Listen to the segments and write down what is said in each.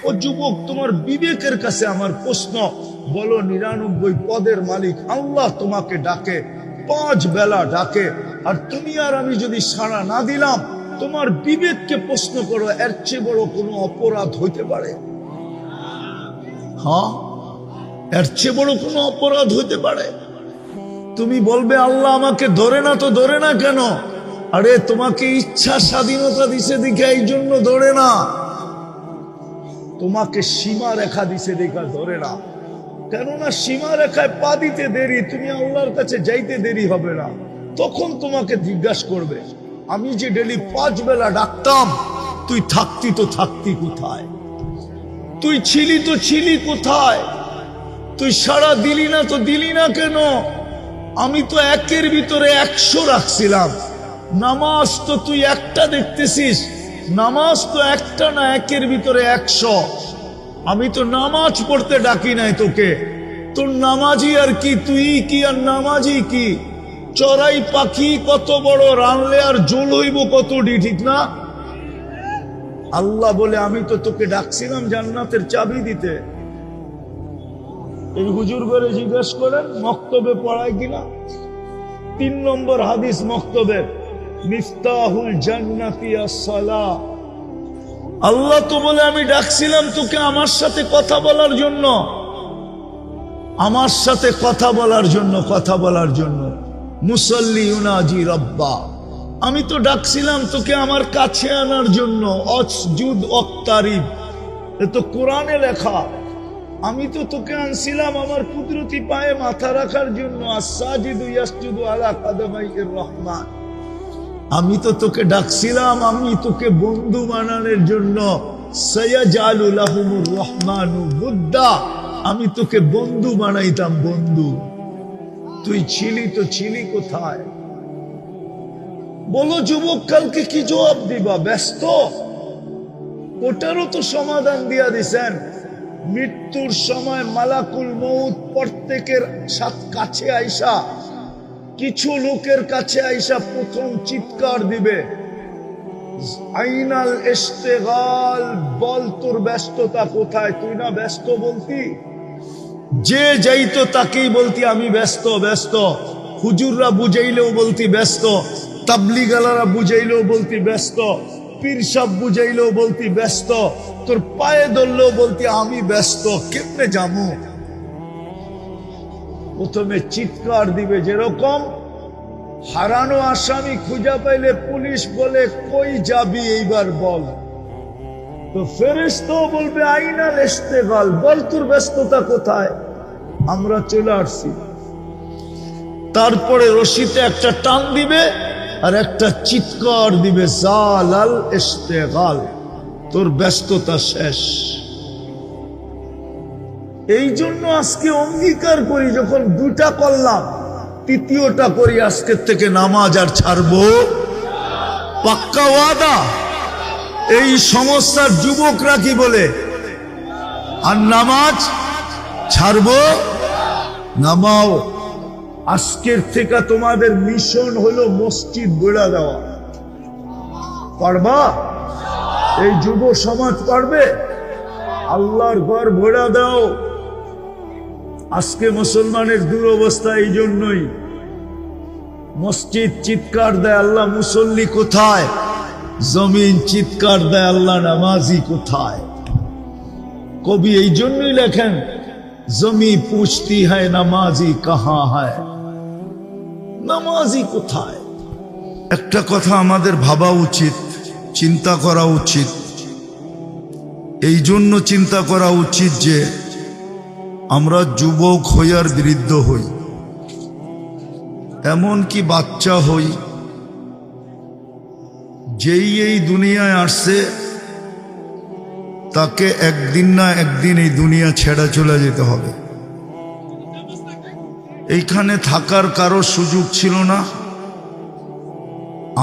ও যুবক, তোমার বিবেকের কাছে আমার প্রশ্ন, বলো 99 পদের মালিক আল্লাহ তোমাকে ডাকে, 5 বেলা ডাকে, আর তুমি আর আমি যদি সাড়া না দিলাম, তোমার বিবেককে প্রশ্ন করো, এর চেয়ে বড় কোনো অপরাধ হইতে পারে? হ্যাঁ, এর চেয়ে বড় কোনো অপরাধ হইতে পারে? তুমি বলবে আল্লাহ আমাকে ধরে না, তো ধরে না কেন? আরে তোমাকে ইচ্ছা স্বাধীনতা দিছে দেখে এই জন্য ধরে না, তোমাকে সীমা রেখা দিছে দেখা ধরে না। কেননা সীমা রেখায় পা দিতে দেরি, তুমি আল্লাহর কাছে যাইতে দেরি হবে না। তখন তোমাকে জিজ্ঞাসা করবে, আমি যে ডেলি 5 বেলা ডাকতাম, তুই থাকতি তো থাকতি কোথায়? তুই ছিলি তো ছিলি কোথায়? তুই সাড়া দিলি না তো দিলি না কেন? আমি তো 1-এর ভিতরে 100 রাখছিলাম। নামাজ তো তুই একটা দেখতেছিস, নামাজ তো একটা না, 1-এর ভিতরে 100। আমি তো নামাজ পড়তে ডাকি নাই তোকে। তোর নামাজি আর কি, তুই কি আর নামাজি কি? চড়াই পাখি কত বড়, রানলে আর জোল হইব কতটি, ঠিক না? আল্লাহ বলে আমি তো তোকে ডাকছিলাম জান্নাতের চাবি দিতে। এই হুজুর করে জিজ্ঞেস করেন মক্তবে পড়ায় কিনা। 3 নম্বর হাদিস মক্তবের, মিফতাহুল জান্নাতি আস-সালাহ। আল্লাহ তো বলে আমি ডাকছিলাম তোকে আমার সাথে কথা বলার জন্য, আমার সাথে কথা বলার জন্য, কথা বলার জন্য। মুসাল্লি ইউনাজি রব্বা, আমি তো ডাকছিলাম তোকে আমার কাছে আনার জন্য। অসজুদ ওয়াক্তারিব, এ তো কোরআনে লেখা। আমি তো তোকে আনছিলাম আমার কুদরতি পায়ে মাথা রাখার জন্য। আস-সাজিদু ইয়াসজুদু আলা কাদামাইর রহমান। আমি তো তোকে ডাকছিলাম, আমি তোকে বন্ধু বানানোর জন্য। সায়াজালু লাহুমুর রহমানু বুদ্দা, আমি তোকে বন্ধু বানাইতাম, বন্ধু। তুই ছিলি তো ছিলি কোথায়? বলো যুবক, কালকে কি জবাব দিবা? ব্যস্ত? ওটারও তো সমাধান দিয়া দিছেন। মৃত্যুর সময় মালাকুল মউত প্রত্যেকের সাথে কাছে আইসা, কিছু লোকের কাছে আইসা প্রথম চিৎকার দিবে, আইনাল ইশতিগাল, বল তোর ব্যস্ততা কোথায়? তুই না ব্যস্ত বলতি? যে যাইতো তাকেই বলতি আমি ব্যস্ত ব্যস্ত। হুজুররা বুঝাইলেও বলতি ব্যস্ত, তাবলিগালারা বুঝাইলেও বলতি ব্যস্ত, পীর সাহেব বুঝাইলেও বলতি ব্যস্ত, তোর পায়ে ধরলেও বলতি আমি ব্যস্ত। কেমনে যাবো? প্রথমে চিৎকার দিবে, যেরকম হারানো আসামি খুঁজা পাইলে পুলিশ বলে কই যাবি এইবার বল, তো ফেরেশতাও বলবে আইনাল ইশতিগাল, বল তোর ব্যস্ততা কোথায়? আমরা চলে আসছি। তারপরে রশিতে একটা টান দিবে আর একটা চিৎকার দিবে, জালাল ইশতিগাল, তোর ব্যস্ততা শেষ। এই জন্য আজকে অঙ্গীকার করি, যখন 2টা করলাম, 3য়টা করি, আজকের থেকে নামাজ আর ছাড়বো, পাক্কা ওয়াদা। এই সমস্যার যুবকরা কি বলে, আর নামাজ ছাড়বো? নামাও। আজকের থেকে তোমাদের মিশন হলো মসজিদ গড়া দেওয়া। পারবা? এই যুব সমাজ পারবে? আল্লাহর ঘর ভরা দাও। আজকে মুসলমানের দুরবস্থা এই জন্যই। মসজিদ চিৎকার দেয় আল্লাহ মুসল্লি কোথায়, জমিন চিৎকার দেয় আল্লাহ নামাজি কোথায়। কবি এই জন্যই লেখেন, জমি পুছতি হ্যায় নামাজি কাহা হ্যায়, নামাজি কোথায়। একটা কথা আমাদের ভাবা উচিত, চিন্তা করা উচিত। এই জন্য চিন্তা করা উচিত যে আমরা যুবক হই আর বৃদ্ধ হই, এমন কি বাচ্চা হই, যেই এই দুনিয়ায় আসছে তাকে একদিন না একদিন এই দুনিয়া ছেড়ে চলে যেতে হবে। এইখানে থাকার কারো সুযোগ ছিল না,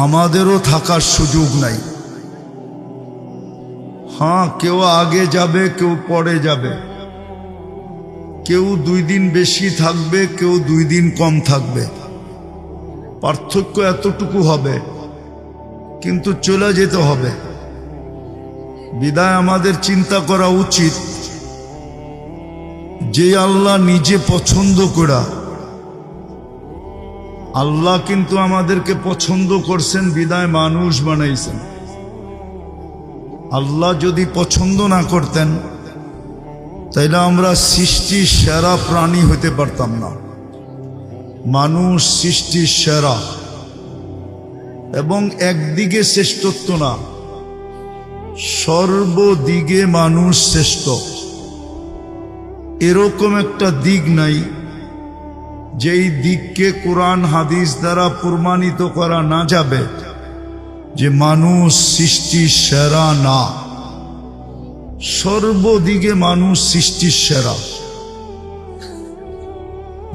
আমাদেরও থাকার সুযোগ নাই। হ্যাঁ, কেউ আগে যাবে, কেউ পরে যাবে, কেউ 2 দিন বেশি থাকবে, কেউ 2 দিন কম থাকবে। পার্থক্য এতটুকু হবে, কিন্তু চলে যেতে হবে। বিদায় আমাদের চিন্তা করা উচিত, যে আল্লাহ নিজে পছন্দ করা, আল্লাহ কিন্তু আমাদেরকে পছন্দ করছেন বিদায় মানুষ বানাইছেন। আল্লাহ যদি পছন্দ না করতেন তাইলে আমরা সৃষ্টির সেরা প্রাণী হতে পারতাম না। মানুষ সৃষ্টির সেরা, এবং একদিকে শ্রেষ্ঠত্ব না, সর্বদিকে মানুষ শ্রেষ্ঠ। এরকম একটা দিক নাই যেই দিককে কোরআন হাদিস দ্বারা প্রমাণিত করা না যাবে যে মানুষ সৃষ্টির সেরা না। সর্বদিকে মানুষ সৃষ্টির সেরা।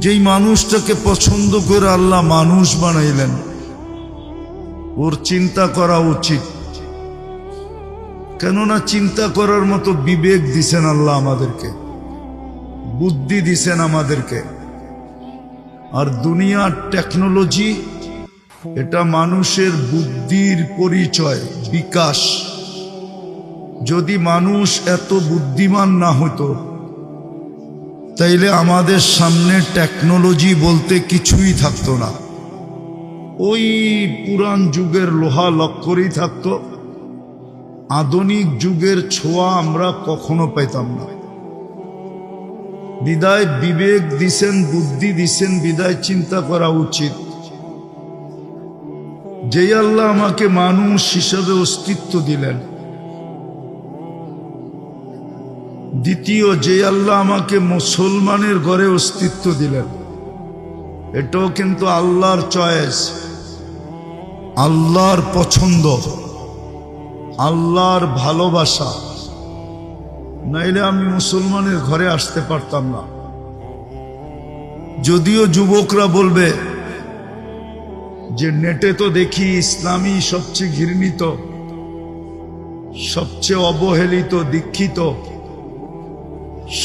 যেই মানুষটাকে পছন্দ করে আল্লাহ মানুষ বানাইলেন, ওর চিন্তা করা উচিত। কেননা চিন্তা করার মতো বিবেক দিছেন আল্লাহ আমাদেরকে, বুদ্ধি দিছেন আমাদেরকে। আর দুনিয়ার টেকনোলজি এটা মানুষের বুদ্ধির পরিচয়, বিকাশ। যদি মানুষ এত বুদ্ধিমান না হতো তাইলে আমাদের সামনে টেকনোলজি বলতে কিছুই থাকতো না। ওই পুরান যুগের লোহা লক্করই থাকতো, আধুনিক যুগের ছোঁয়া আমরা কখনো পেতাম না। বিদায় বিবেক দিছেন, বুদ্ধি দিছেন, বিদায় চিন্তা করা উচিত। যেই আল্লাহ আমাকে মানুষ হিসাবে অস্তিত্ব দিলেন, দ্বিতীয় যে আল্লাহ আমাকে মুসলমানের ঘরে অস্তিত্ব দিলেন, এটাও কিন্তু আল্লাহর চয়েস, আল্লাহর পছন্দ, আল্লাহর ভালোবাসা। নাইলে আমি মুসলমানের ঘরে আসতে পারতাম না। যদিও যুবকরা বলবে যে নেটে তো দেখি ইসলামী সবচেয়ে ঘৃণিত, সবচেয়ে অবহেলিত, দীক্ষিত,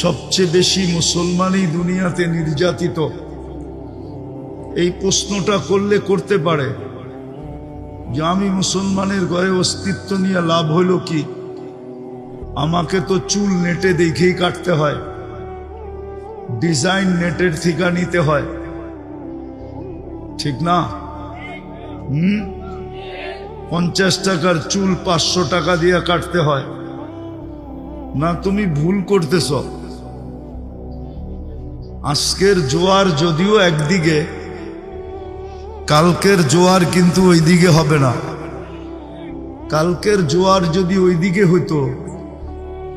সবচেয়ে বেশি মুসলমানই দুনিয়াতে নির্যাতিত। এই প্রশ্নটা করলে করতে পারে যে আমি মুসলমানের ঘরে অস্তিত্ব নিয়ে লাভ হইল কি? আমাকে তো চুল নেটে দেখেই কাটতে হয়, ডিজাইন নেটের থেকে নিতে হয়, ঠিক না? 50 টাকার চুল 500 টাকা দিয়ে কাটতে হয় না? তুমি ভুল করতেছ। আজকের জোয়ার যদিও একদিকে, কালকের জোয়ার কিন্তু ওইদিকে হবে না। কালকের জোয়ার যদি ওইদিকে হইতো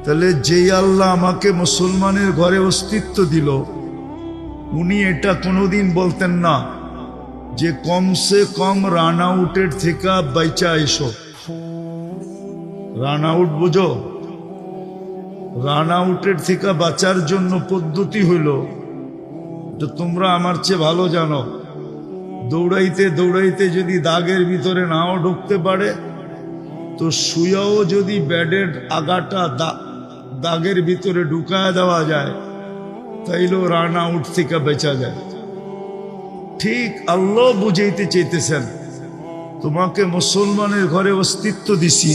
তাহলে যেই আল্লাহ আমাকে মুসলমানের ঘরে অস্তিত্ব দিল, উনি এটা কোনোদিন বলতেন না যে কমসে কম রান আউটের থেকে বাইচা এসো। রান আউট বুঝো? রান আউটের থেকে বাঁচার জন্য পদ্ধতি হইল, যে তোমরা আমার চেয়ে ভালো জানো, দৌড়াইতে দৌড়াইতে যদি দাগের ভিতরে নাও ঢুকতে পারে তো শুয়াও যদি ব্যাডের আগাটা দাগের ভিতরে ঢুকায় দেওয়া যায় তাইলেও রান আউট থেকে বেঁচা যায়। ঠিক আল্লাহ বুঝাইতে চাইতেছেন, তোমাকে মুসলমানের ঘরে অস্তিত্ব দিছি,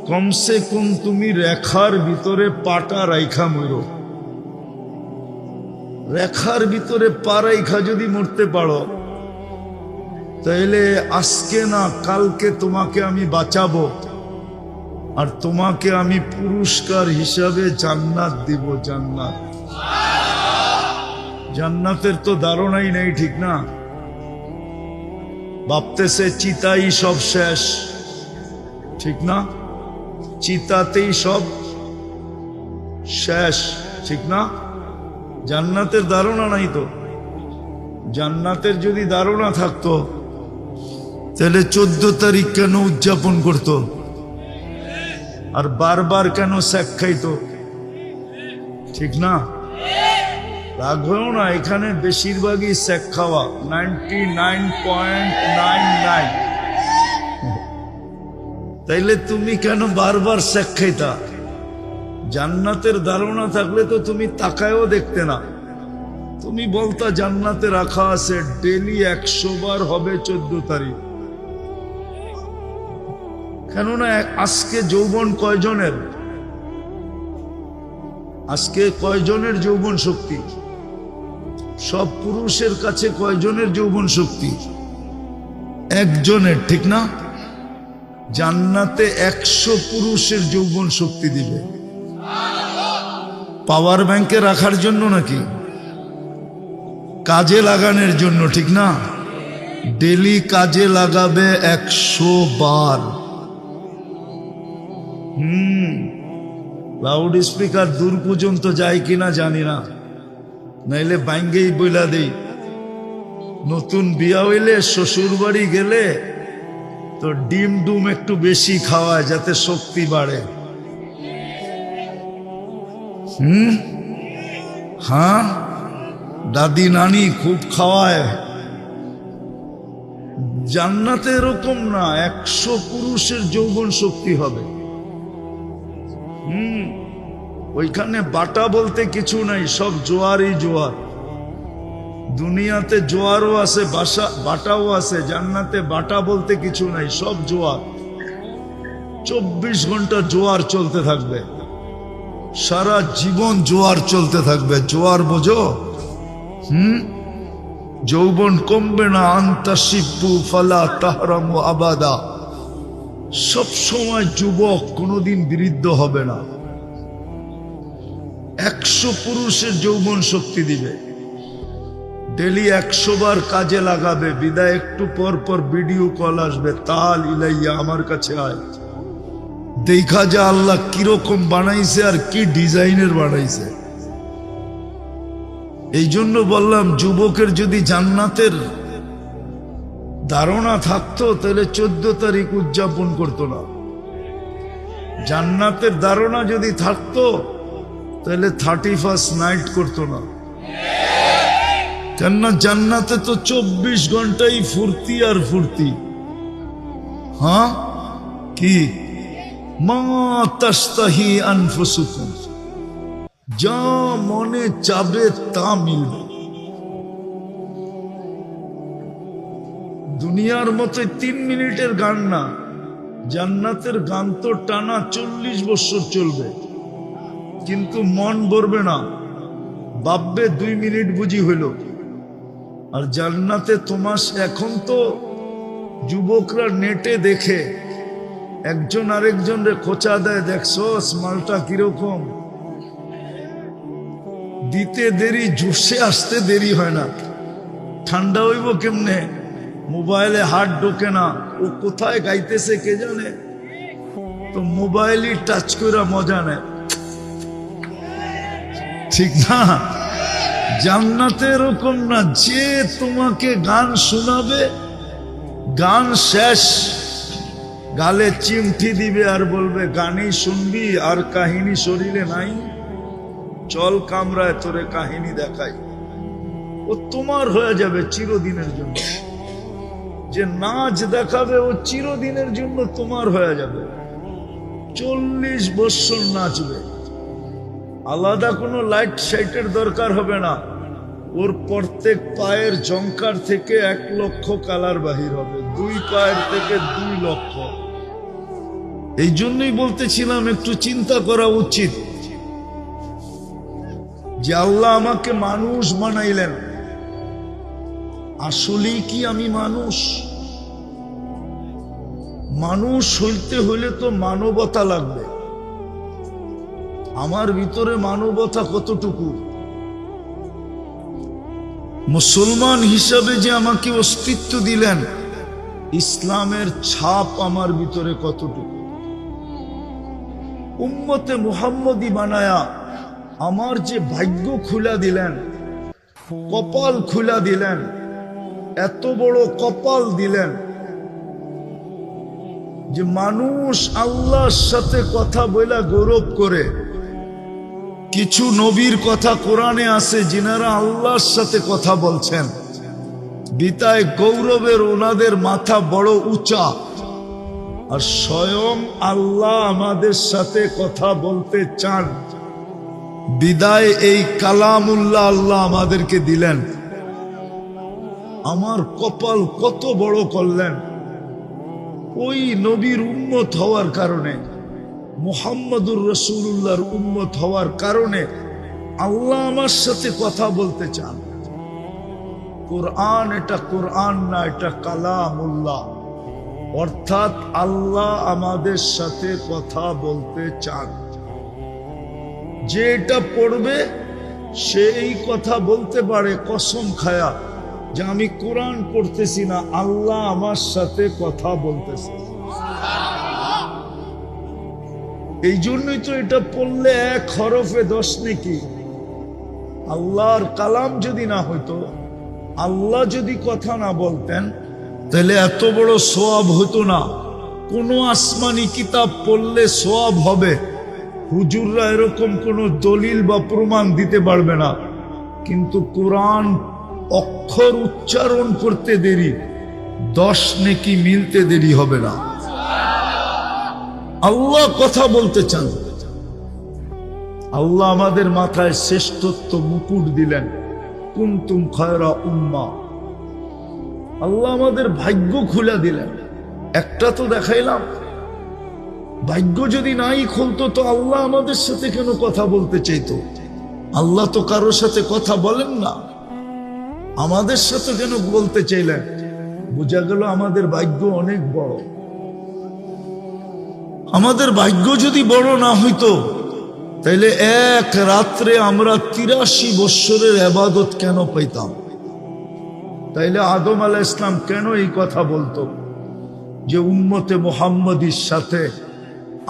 কমসে কম তুমি রেখার ভিতরে পাটা রাইখা মরো। রেখার ভিতরে পা রাইখা যদি মরতে পারো তাইলে আজকে না কালকে তোমাকে আমি বাঁচাবো, আর তোমাকে আমি পুরস্কার হিসাবে জান্নাত দিব। জান্নাত, জান্নাতের তো ধারণাই নেই, ঠিক না? ভাবতেছে চিতাই সব শেষ, ঠিক না? চিতাতেই সব শেষ, ঠিক না? জান্নাতের ধারণা নাই তো। জান্নাতের যদি ধারণা থাকতো তাহলে 14 তারিখ কেন উদযাপন করত, আর বারবার কেন শেখ খাইতো, ঠিক না? রাখবেও না, এখানে বেশিরভাগই শেখ খাওয়া, 99.99। তাইলে তুমি কেন বারবার শেখ খাইতা? জান্নাতের ধারণা থাকলে তো তুমি তাকায়ও দেখতে না। তুমি বলতা জান্নাতে রাখা আছে ডেলি 100 বার হবে 14 তারিখ। কেননা আজকে যৌবন কয়জনের, আজকে কয়জনের যৌবন শক্তি? সব পুরুষের কাছে কয়জনের যৌবন শক্তি? একজনের, ঠিক না? জান্নাতে 100 পুরুষের যৌবন শক্তি দিবে। পাওয়ার ব্যাংকে রাখার জন্য নাকি? কাজে লাগানোর জন্য, ঠিক না? ডেলি কাজে লাগাবে 100 বার। লাউড স্পিকার দূর পর্যন্ত যায় কিনা জানি না, নাইলে বাইঙ্গেই বইলা দেই। নতুন বিয়া হইলে শ্বশুর বাড়ি গেলে তো ডিম ডুম একটু বেশি খাওয়ায় যাতে শক্তি বাড়ে। হ্যাঁ, দাদি নানি খুব খাওয়ায়। জান্নাতে এরকম না, 100 পুরুষের যৌবন শক্তি হবে। ওইখানে বাটা বলতে কিছু নাই, সব জোয়ারই জোয়ার। দুনিয়াতে জোয়ারও আছে, বাটাও আছে, জান্নাতে বাটা বলতে কিছু নাই, সব জোয়ার। 24 ঘন্টা জোয়ার চলতে থাকবে, সারা জীবন জোয়ার চলতে থাকবে। জোয়ার বোঝো? যৌবন কমবে না। আন্তাসিব্বু ফালা তাহরামু আবাদা। সব সময় যুবক, কোনোদিন বৃদ্ধ হবে না। 100 পুরুষের যৌবন শক্তি দিবে। ডেলি 100 বার কাজে লাগাবে। বিদায় একটু পর পর ভিডিও কল আসবে, তাল ইলাইয়া, আমার কাছে আয়, দেখা যা আল্লাহ কিরকম বানাইছে আর কি ডিজাইনের বানাইছে। এই জন্য বললাম, যুবকের যদি জান্নাতের ধারণা থাকতো তাহলে 14 তারিখ উদযাপন করতো না। জান্নাতের ধারণা যদি থাকতো তাহলে 31st নাইট করতো না। কেননা জান্নাতে তো 24 ঘন্টাই ফুর্তি আর ফুর্তি। হ্যাঁ, কি মা তাশতাহি আনফুসুকুম, যা মনে চাবে তা মিলবে। দুনিয়ার মতো 3 মিনিটের গান না, জান্নাতের গান তো টানা 40 বছর চলবে, কিন্তু মন ভরবে না। ভাববে 2 মিনিট বুঝি হইল। আর জান্নাতে তোমার এখন তো যুবকরা নেটে দেখে, একজন আরেকজনরে খোঁচা দেয়, দেখছো মালটা কিরকম। দিতে দেরি, জুসে আসতে দেরি হয় না। ঠান্ডা হইব কেমনে? মোবাইলে হাত ঢোকে না, ও কোথায় গাইতেছে কে জানে, তো মোবাইলই টাচ করে মজা নেয়, ঠিক না? জান্নাতে এরকম না, যে তোমাকে গান শোনাবে, গান শেষ গালে চিমটি দিবে আর বলবে গানই শুনবি আর কাহিনী শরীরে নাই, চল কামরায় তোরে কাহিনী দেখাই। ও তোমার হয়ে যাবে চিরদিনের জন্য। যে নাচ দেখাবে ও চিরদিনের জন্য তোমার হয়ে যাবে। 40 বছর নাচবে, আলাদা কোনো লাইট সাইটের দরকার হবে না। ওর প্রত্যেক পায়ের জঙ্কার থেকে 1 লক্ষ কালার বাহির হবে, 2 পায়ের থেকে 2 লক্ষ। এই জন্যই বলতেছিলাম একটু চিন্তা করা উচিত যে আল্লাহ আমাকে মানুষ বানাইলেন, আসলেই কি আমি মানুষ? মানুষ হইতে হইলে তো মানবতা লাগবে। আমার ভিতরে মানবতা কতটুকু? মুসলমান হিসাবে যে আমাকে অস্তিত্ব দিলেন, ইসলামের ছাপ আমার ভিতরে কতটুকু? উম্মতে মুহাম্মদী বানায়া আমার যে ভাগ্য খুলা দিলেন, কপাল খুলা দিলেন, এত বড় কপাল দিলেন যে মানুষ আল্লাহর সাথে কথা বলা গৌরব করে। কিছু নবীর কথা কোরআনে আছে যিনারা আল্লাহর সাথে কথা বলছেন, বিতায় গৌরবের ওনাদের মাথা বড় উঁচা। আর স্বয়ং আল্লাহ আমাদের সাথে কথা বলতে চান, বিদায় এই কালামুল্লাহ আল্লাহ আমাদেরকে দিলেন। আমার কপাল কত বড় করলেন। ওই নবীর উম্মত হওয়ার কারণে, মুহাম্মদুর রাসূলুল্লাহর উম্মত হওয়ার কারণে আল্লাহ আমার সাথে কথা বলতে চান। কোরআন এটা কোরআন না, এটা কালামুল্লাহ, অর্থাৎ আল্লাহ আমাদের সাথে কথা বলতে চান। যে এটা পড়বে সেই কথা বলতে পারে কসম খায়া যে আমি কোরআন পড়তেছি না, আল্লাহ আমার সাথে কথা বলতেছে। এই জন্যই তো এটা পড়লে 1 হরফে 10 নেকি। আল্লাহর কালাম যদি না হইতো, আল্লাহ যদি কথা না বলতেন, তাহলে এত বড় সওয়াব হতো না। কোন আসমানি কিতাব পড়লে সওয়াব হবে, হুজুররা এরকম কোন দলিল বা প্রমাণ দিতে পারবে না। কিন্তু কোরআন অক্ষর উচ্চারণ করতে দেরি, 10 নেকি মিলতে দেরি হবে না। আল্লাহ কথা বলতে চান। আল্লাহ আমাদের মাথায় শ্রেষ্ঠত্ব মুকুট দিলেন, কুনতুম খায়রা উম্মাহ। আল্লাহ আমাদের ভাগ্য খুলে দিলেন। একটা তো দেখাইলাম, ভাগ্য যদি নাই খুলতো তো আল্লাহ আমাদের সাথে কেন কথা বলতে চাইতো? আল্লাহ তো কারোর সাথে কথা বলেন না, আমাদের সাথে কেন বলতে চাইলেন? বোঝা গেল আমাদের ভাগ্য অনেক বড়। আমাদের ভাগ্য যদি বড় না হইতো, তাইলে এক রাত্রে আমরা 83 বৎসরের ইবাদত কেন পাইতাম? তাইলে আদম আলাইহিস সালাম কেন এই কথা বলতো যে উম্মতে মুহাম্মদীর সাথে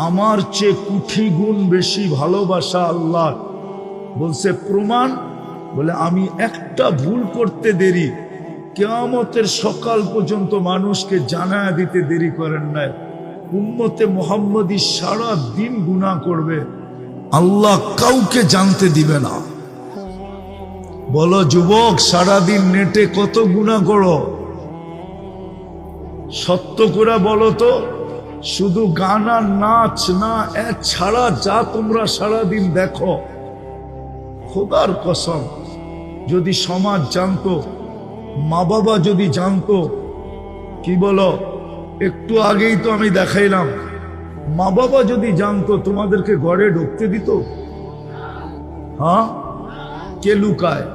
আমার চেয়ে কোটি গুণ বেশি ভালোবাসা আল্লাহ? বলছে প্রমাণ, বলে আমি একটা ভুল করতে দেরি, কিয়ামতের সকাল পর্যন্ত মানুষকে জানায়া দিতে দেরি করেন নাই। উম্মতে মুহাম্মদী সারা দিন গুনাহ করবে, আল্লাহ কাউকে জানতে দিবে না। বলো যুবক, সারাদিন নেটে কত গুনাহ করো? সত্য করে বলো তো, শুধু গান আর নাচ না ছাড়া যা তোমরা সারাদিন দেখো, খোদার কসম যদি সমাজ জানতো, মা বাবা যদি জানতো, কি বলো? একটু আগেই তো আমি দেখাইলাম, মা বাবা যদি জানতো তোমাদেরকে ঘরে ঢুকতে দিত? হ্যাঁ, কে লুকায়?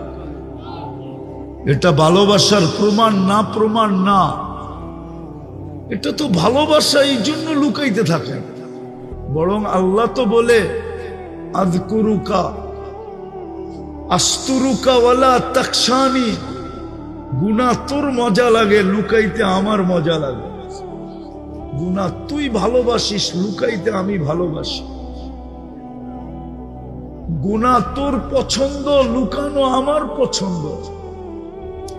এটা ভালোবাসার প্রমাণ না? প্রমাণ না, এটা তো ভালোবাসা, এই জন্য লুকাইতে থাকেন। বরং আল্লাহ তো বলে আযকুরুকা আস্তুরুকা ওয়ালা তাকশানি। গুনাহ তোর মজা লাগে, লুকাইতে আমার মজা লাগে। গুনাহ তুই ভালোবাসিস, লুকাইতে আমি ভালোবাসি। গুনাহ তোর পছন্দ, লুকানো আমার পছন্দ।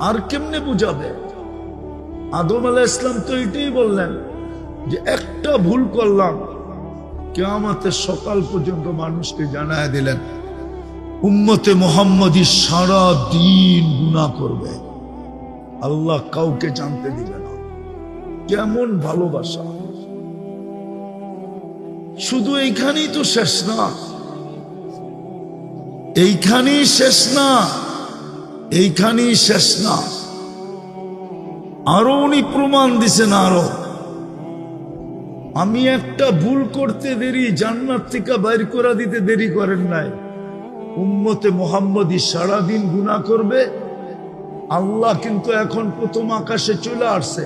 আর কেমনে বুঝাবে? আদম আলাইহিস সালাম তো এটাই বললেন যে একটা ভুল করলাম, কিয়ামতের সকাল পর্যন্ত মানুষকে জানায় দিলেন উম্মতে মুহাম্মদী সারা দিন গুনাহ করবে, আল্লাহ কাউকে জানতে দিবে না। কেমন ভালোবাসা! শুধু এইখানেই তো শেষ না, এইখানেই শেষ না, এইখানেই শেষ না, আরো উনি প্রমাণ দিছেন। আরো আমি একটা ভুল করতে দেরি, জান্নাত থেকে বাইর করে দিতে দেরি করেন নাই। উম্মতে মুহাম্মদী সারাদিন গুনাহ করবে, আল্লাহ কিন্তু এখন প্রথম আকাশে চলে আসছে।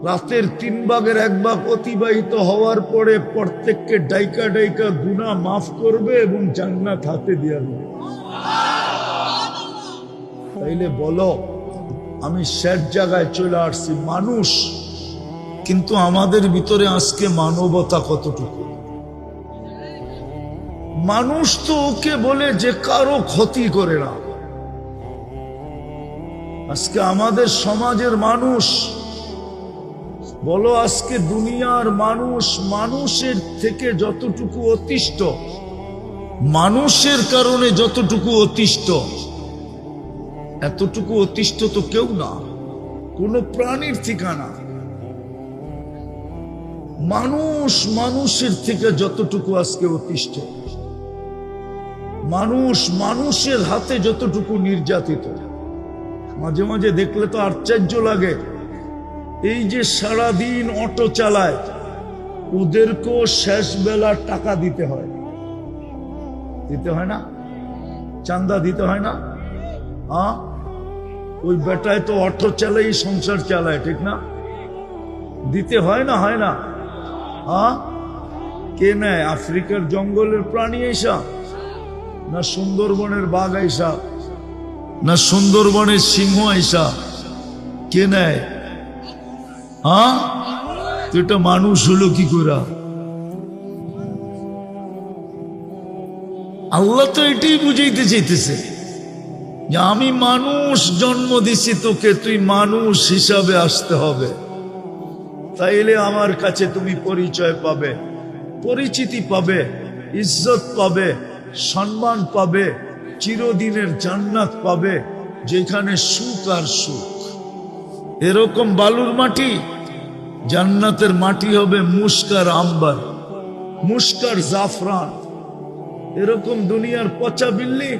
রাতের 3 ভাগের 1 ভাগ অতিবাহিত হওয়ার পরে প্রত্যেককে ডাইকা ডাইকা গুনাহ মাফ করবে এবং জান্নাত হাতে দিয়ে দেবে। তাইলে বলো, আমি শেষ জায়গায় চলে আসছি। মানুষ, কিন্তু আমাদের ভিতরে আজকে মানবতা কতটুকু? মানুষ তো ওকে বলে যে কারো ক্ষতি করে না। আজকে আমাদের সমাজের মানুষ, বলো আজকে দুনিয়ার মানুষ, মানুষের থেকে যতটুকু অতিষ্ঠ, মানুষের কারণে যতটুকু অতিষ্ঠ, এতটুকু অতিষ্ঠ তো কেউ না, কোন প্রাণীর ঠিকানা। মানুষ মানুষের থেকে যতটুকু আজকে অতিষ্ঠ, মানুষ মানুষের হাতে যতটুকু নির্যাতিত। মাঝে মাঝে দেখলে তো আশ্চর্য লাগে, এই যে সারাদিন অটো চালায়, ওদেরকেও শেষ বেলা টাকা দিতে হয়, দিতে হয় না? চান্দা দিতে হয় না? ওই বেটায় তো অটো চালাই সংসার চালায়, ঠিক না? দিতে হয় না? হয় না? কে নেয়? আফ্রিকার জঙ্গলের প্রাণী আইসা, না সুন্দরবনের বাঘ আইসা, না সুন্দরবনের সিংহ আইসা? কে নেয়? তো এটা মানুষ হলো কি করে? আল্লাহ তো এটাই বুঝাইতে চাইতেছে যে আমি মানুষ জন্ম দিছি তোকে, তুই মানুষ হিসাবে আসতে হবে, তাইলে আমার কাছে তুমি পরিচয় পাবে, পরিচিতি পাবে, ইজ্জত পাবে, সম্মান পাবে, চিরদিনের জান্নাত পাবে, যেখানে সুখ আর সুখ। এরকম বালুর মাটি, জান্নাতের মাটি হবে মুস্কার আম্বার, মুস্কার জাফরান। এরকম দুনিয়ার পচা বিল্ডিং,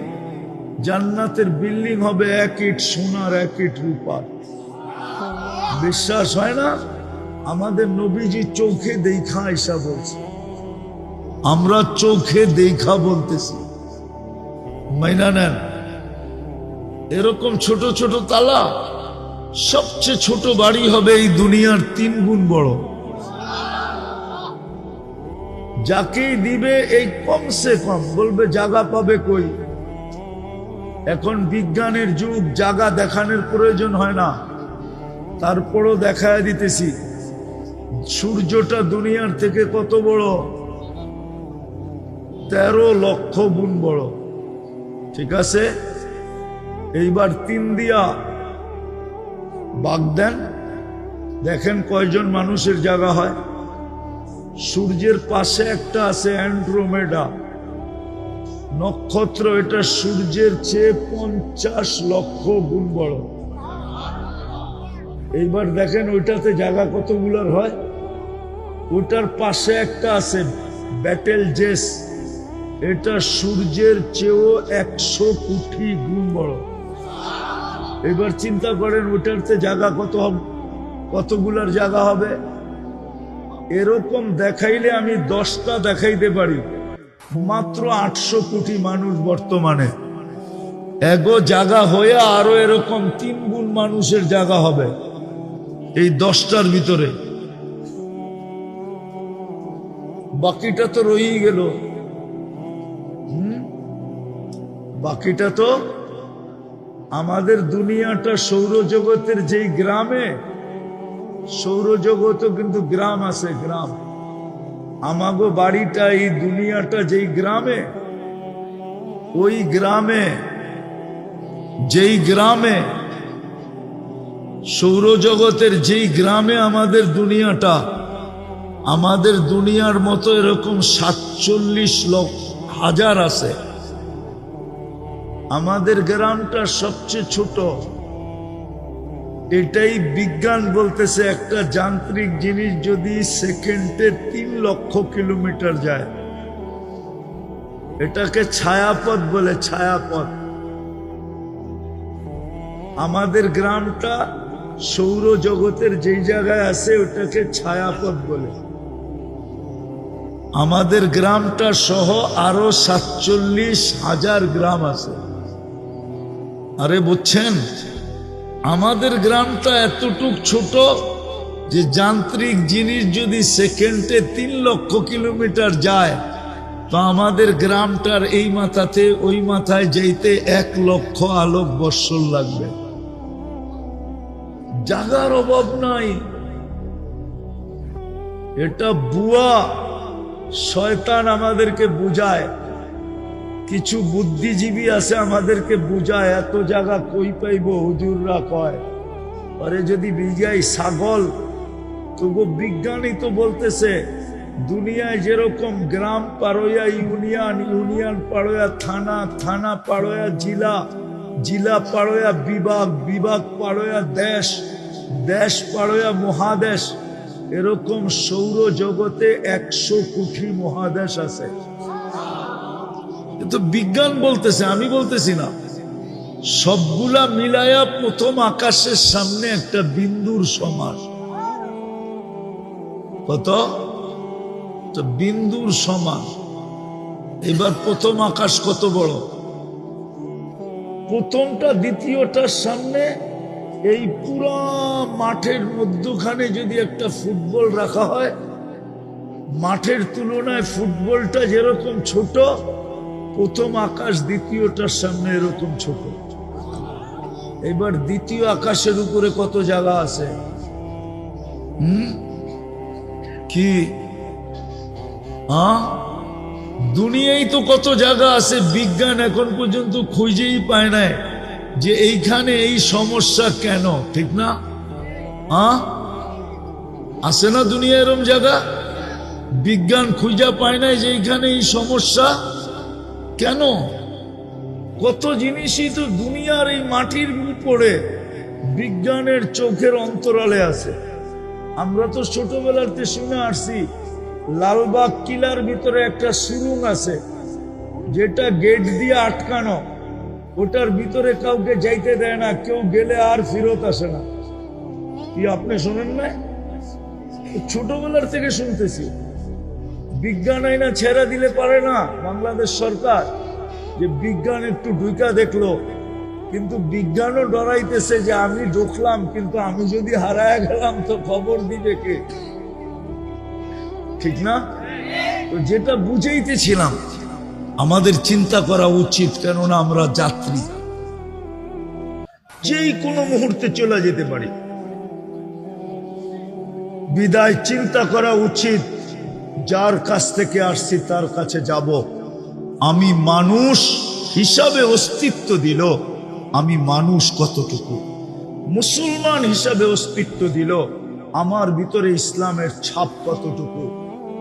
জান্নাতের বিল্ডিং হবে 1 ইট সোনার 1 ইট রূপার। বিশ্বাস হয় না? আমাদের নবীজি চোখে দেখা আইসা বলছে, আমরা চোখে দেখা বলতেছি, মাইনা নেন। এরকম ছোট ছোট তালা, সবচেয়ে ছোট বাড়ি হবে এই দুনিয়ার 3 গুণ বড়। যাকেই দিবে এই কমসে কম বলবে জায়গা পাবে কই। এখন বিজ্ঞানের যুগ, জায়গা দেখানোর প্রয়োজন হয় না, তারপরও দেখায় দিতেছি। সূর্যটা দুনিয়ার থেকে কত বড়? 13 লক্ষ গুণ বড়, ঠিক আছে? এইবার 3 দিয়া বাগ দেন, দেখেন কয়জন মানুষের জায়গা হয়। সূর্যের পাশে একটা আছে অ্যান্ড্রোমেডা নক্ষত্র, এটা সূর্যের চেয়ে 50 লক্ষ গুণ বড়। এইবার দেখেন ওইটাতে জায়গা কতগুলোর হয়। ওটার পাশে একটা আছে ব্যাটেল জেস, এটা সূর্যের চেয়েও 100 কোটি গুণ বড়। এবার চিন্তা করেন ওটাতে জায়গা কতগুলার জায়গা হবে। এরকম দেখাইলে আমি 10টা দেখাইতে পারি। মাত্র 800 কোটি মানুষ বর্তমানে, এগো জায়গা হয়ে আরো এরকম 3 গুণ মানুষের জায়গা হবে এই 10টার ভিতরে। বাকিটা তো রয়েই গেল। বাকিটা তো আমাদের দুনিয়াটা সৌরজগতের যেই গ্রামে, সৌরজগতও কিন্তু গ্রাম আছে, গ্রাম। আমাগো বাড়িটা, এই দুনিয়াটা যেই গ্রামে, ওই গ্রামে, যেই গ্রামে সৌরজগতের যেই গ্রামে আমাদের দুনিয়াটা, আমাদের দুনিয়ার মতো এরকম 47,000,000 আছে। আমাদের গ্রামটা সবচেয়ে ছোট। এটাই বিজ্ঞান বলতেছে, একটা যান্ত্রিক জিনিস যদি সেকেন্ডে 3 লক্ষ কিলোমিটার যায়, এটাকে ছায়াপথ বলে, ছায়াপথ। আমাদের গ্রামটা সৌরজগতের যেই জায়গায় আছে ওটাকে ছায়াপথ বলে। আমাদের গ্রামটা সহ আরো 47,000 গ্রাম আছে। আরে বুঝছেন, আমাদের গ্রামটা এতটুক ছোট যে যান্ত্রিক জিনিস যদি সেকেন্ডে 3 লক্ষ কিলোমিটার যায়, তো আমাদের গ্রামটার এই মাথাতে ওই মাথায় যেতে 1 লক্ষ আলোক বৎসর লাগবে। জায়গার অভাব নাই। এটা বুয়া, শয়তান আমাদেরকে বুঝায়। কিছু বুদ্ধিজীবী আছে আমাদেরকে বুঝায়, এত জায়গা কই পাইব। হুজুররা কয় আরে যদি বিজাই ছাগল, তবু বিজ্ঞানী তো বলতেছে দুনিয়ায় যেরকম গ্রাম পাড়োয়া ইউনিয়ন, ইউনিয়ন পাড়োয়া থানা, থানা পাড়োয়া জিলা, জিলা পাড়োয়া বিভাগ, বিভাগ পাড়োয়া দেশ, দেশ পাড়োয়া মহাদেশ। এরকম সৌরজগতে 100 কোটি মহাদেশ আছে। কিন্তু বিজ্ঞান বলতেছে, আমি বলতেছি না। সবগুলা মিলায়া প্রথম আকাশের সামনে একটা বিন্দুর সমান। কত? তো বিন্দুর সমান। এবার প্রথম আকাশ কত বড়? প্রথমটা দ্বিতীয়টার সামনে এই পুরা মাঠের মধ্যখানে যদি একটা ফুটবল রাখা হয়, মাঠের তুলনায় ফুটবলটা যেরকম ছোট, প্রথম আকাশ দ্বিতীয়টার সামনে এরকম ছোট। এবার দ্বিতীয় আকাশের উপরে কত জায়গা আছে? কি দুনিয়ায় তো কত জায়গা আছে, বিজ্ঞান এখন পর্যন্ত খুঁজেই পায় না যে এইখানে এই সমস্যা কেন, ঠিক না? আছে না দুনিয়া এরম জায়গা? বিজ্ঞান খুঁজে পায় না যে এইখানে এই সমস্যা কেন। কত জিনিসই তো দুনিয়ার এই মাটির উপরে বিজ্ঞানের চোখের অন্তরালে আছে। আমরা তো ছোটবেলাতে শুনে আসছি লালবাগ কিলার ভিতরে একটা সুরুং আছে, যেটা গেট দিয়ে আটকানো, ওটার ভিতরে কাউকে যাইতে দেয় না, কেউ গেলে আর ফেরত আসে না। কি আপনি শোনেন না? ছোটবেলার থেকে শুনতেছি। বিজ্ঞান আইনা ছেড়া দিলে পারে না বাংলাদেশ সরকার, যে বিজ্ঞান একটু ঢুকা দেখলো, কিন্তু বিজ্ঞানও ডরাইতেছে যে আমি ঢুকলাম, কিন্তু আমি যদি হারায় গেলাম তো খবর দিবে কে, ঠিক না? তো যেটা বুঝাইতেছিলাম, আমাদের চিন্তা করা উচিত, কেননা আমরা যাত্রী, যেই কোনো মুহূর্তে চলে যেতে পারি। বিদায় চিন্তা করা উচিত, যার কাছ থেকে আসছি তার কাছে যাব। আমি মানুষ হিসাবে অস্তিত্ব দিল, আমি মানুষ কতটুকু, মুসলমান হিসাবে অস্তিত্ব দিল, আমার ভিতরে ইসলামের ছাপ কতটুকু,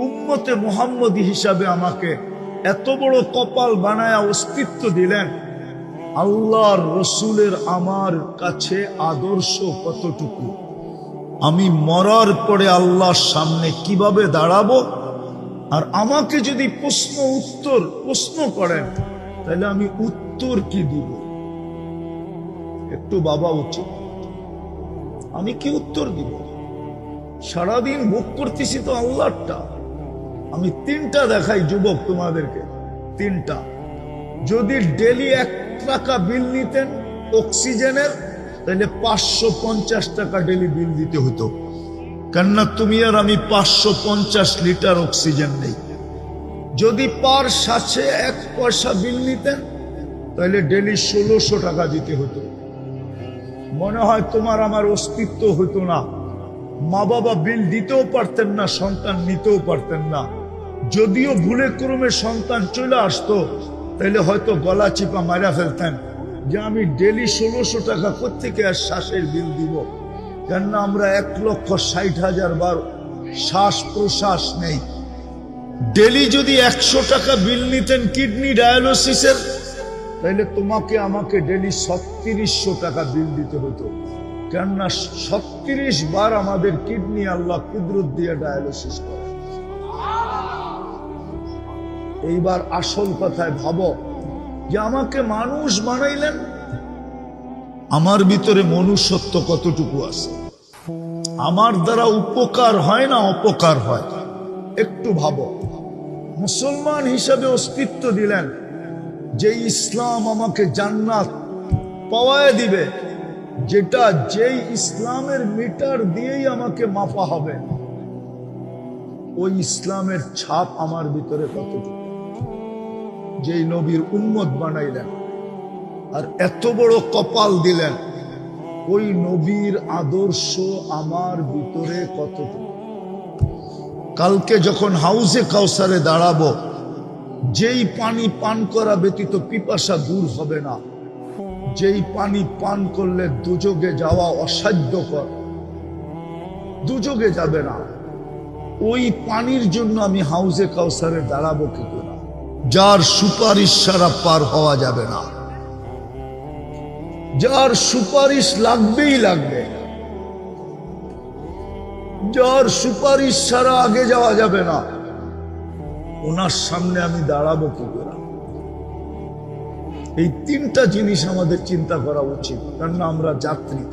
উম্মতে মুহাম্মদী হিসাবে আমাকে এত বড় কপাল বানায়া অস্তিত্ব দিলেন, আল্লাহর রসুলের আমার কাছে আদর্শ কতটুকু, আমি মরার পরে আল্লাহর সামনে কিভাবে দাঁড়াবো, আর আমাকে যদি প্রশ্ন করেন তাহলে আমি উত্তর কি দিব, একটু ভাবা উচিত। আমি কি উত্তর দিব? সারাদিন ভোগ করতেছি তো আল্লাহরটা। আমি তিনটা দেখাই যুবক তোমাদেরকে, তিনটা। যদি ডেলি 1 টাকা বিল নিতেন অক্সিজেনের, তাহলে 550 টাকা ডেলি বিল দিতে হতো। কেননা তুমি আর আমি 550 লিটার অক্সিজেন নেই। যদি পার সাথে 1 পয়সা বিল নিতেন, তাহলে ডেলি 1600 টাকা দিতে হতো। মনে হয় তোমার আমার অস্তিত্ব হতো না, মা বাবা বিল দিতেও পারতেন না, সন্তান নিতেও পারতেন না। যদিও ভুলে ক্রমে সন্তান চলে আসতো, তাহলে হয়তো গলা চিপা মারা ফেলতেন যে আমি ডেলি 1600 টাকা কোত্থেকে আর শ্বাসের বিল দিব। কেননা আমরা 1,60,000 বার শ্বাস প্রশ্বাস নেই। ডেলি যদি 100 টাকা বিল নিতেন কিডনি ডায়ালিসিসের, তাহলে তোমাকে আমাকে ডেলি 3600 টাকা বিল দিতে হতো। কেননা 36 বার আমাদের কিডনি আল্লাহ কুদরত দিয়ে ডায়ালিসিস করে। এইবার আসল কথায় ভাবো যে আমাকে মানুষ বানাইলেন, আমার ভিতরে মনুষ্যত্ব কতটুকু আছে, আমার দ্বারা উপকার হয় না অপকার হয়, একটু ভাবো। মুসলমান হিসাবে অস্তিত্ব দিলেন, যে ইসলাম আমাকে জান্নাত পাওয়ায় দিবে, যেটা যেই ইসলামের মিটার দিয়েই আমাকে মাপা হবে, ওই ইসলামের ছাপ আমার ভিতরে কতটুকু। যেই নবীর উম্মত বানাইলেন আর এত বড় কপাল দিলেন, ওই নবীর আদর্শ আমার ভিতরে কতটুকু। কালকে যখন হাউজে কাউসারে দাঁড়াবো, যেই পানি পান করা ব্যতীত পিপাসা দূর হবে না, যেই পানি পান করলে দুযোগে যাওয়া অসাধ্যকর, দুযোগে যাবে না, ওই পানির জন্য আমি হাউজে কাউসারে দাঁড়াবো কি করে? যার সুপারিশ ছাড়া পার হওয়া যাবে না, যার সুপারিশ লাগবেই লাগবে, যার সুপারিশ ছাড়া আগে যাওয়া যাবে না, ওনার সামনে আমি দাঁড়াবো কি করে? এই তিনটা জিনিস আমাদের চিন্তা করা উচিত। কারণ আমরা যাত্রী,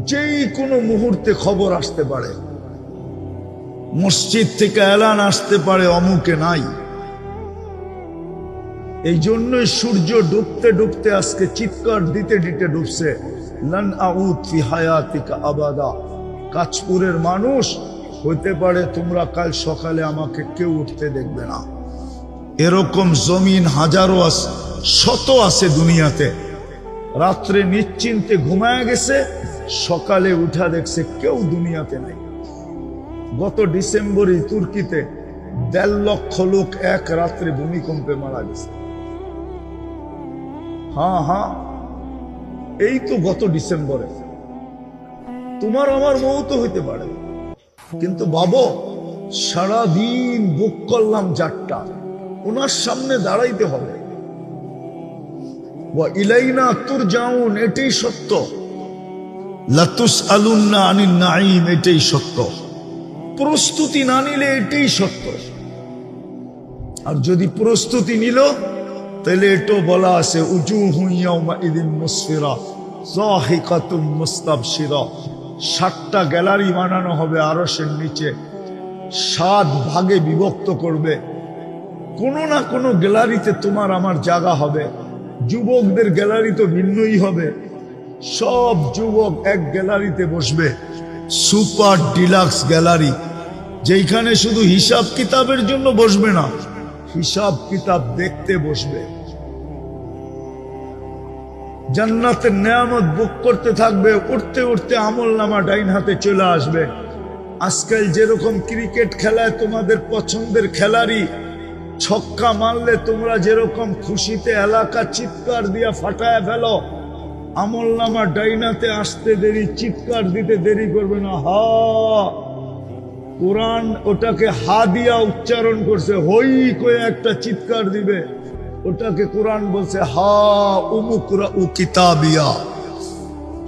যেই কোনো মুহূর্তে খবর আসতে পারে। মসজিদ থেকে এলান আসতে পারে অমুকে নাই। এই জন্যই সূর্য ডুবতে ডুবতে আজকে চিৎকার দিতে দিতে ডুবছে, লান আউদ ফি হায়াতিকা আবাদা। কাঁচপুরের মানুষ, হইতে পারে তোমরা কাল সকালে আমাকে কেউ উঠতে দেখবে না। এরকম জমিন হাজারো আছে, শত আছে দুনিয়াতে। রাত্রে নিশ্চিন্তে ঘুমায় গেছে, সকালে উঠা দেখছে কেউ দুনিয়াতে নাই। গত ডিসেম্বরে তুর্কিতে 1.5 লক্ষ লোক এক রাত্রে ভূমিকম্পে মারা গেছে। হ্যাঁ, এই তো গত ডিসেম্বরে। তোমার আমার মৌত হইতে পারে, কিন্তু বাবু সারাদিন বুক করলাম যাত্রা, ওনার সামনে দাঁড়াইতে হবে। ওয়া ইলাইনা তুরজাউন, এটাই সত্য। লাতুসআলুন্না আনিন নাঈম, এটাই সত্য। প্রস্তুতি না নিলে এটাই সত্য। আর যদি প্রস্তুতি নিল, তাহলে এটাও বলা আছে উজুহুন ইয়াউমাইযিন মুসফিরা যাহিকাতুম মুস্তাবশিরা। 7টা গ্যালারি বানানো হবে আরশের নিচে, 7 ভাগে বিভক্ত করবে। কোনো না কোনো গ্যালারিতে তোমার আমার জায়গা হবে। যুবকদের গ্যালারি তো ভিন্নই হবে, সব যুবক এক গ্যালারিতে বসবে, সুপার ডিলাক্স গ্যালারি, যেখানে শুধু হিসাব কিতাবের জন্য বসবে না, হিসাব কিতাব দেখতে বসবে। জান্নাতের নেয়ামত ভোগ করতে থাকবে, উঠতে উঠতে আমল নামা ডাইন হাতে চলে আসবে। আজকাল যেরকম ক্রিকেট খেলায় তোমাদের পছন্দের খেলারি ছক্কা মারলে তোমরা যেরকম খুশিতে এলাকা চিৎকার দিয়া ফাটায় ফেলো, আমল নামা ডাইনাতে আসতে দেরি, চিৎকার দিতে দেরি করবে না। কোরআন ওটাকে হা দিয়া উচ্চারণ করছে, হই করে একটা চিৎকার দিবে, ওটাকে কোরআন বলছে হা উমুকরা উ কিতাবিয়া।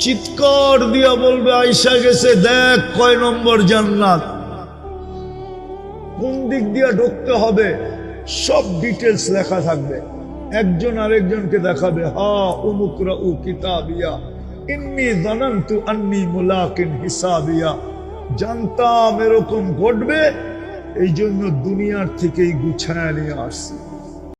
চিৎকার দিয়া বলবে আইসা গেছে, দেখ কয় নম্বর জান্নাত, কোন দিক দিয়া ঢুকতে হবে, সব ডিটেলস লেখা থাকবে। একজন আরেকজনকে দেখাবে, হা উমুকরা উ কিতাবিয়া ইন্নী যানানতু আন্নী মুলাকিন হিসাবিয়া। জানতাম এরকম ঘটবে, এই জন্য দুনিয়ার থেকেই গুছায় নিয়ে আসছি।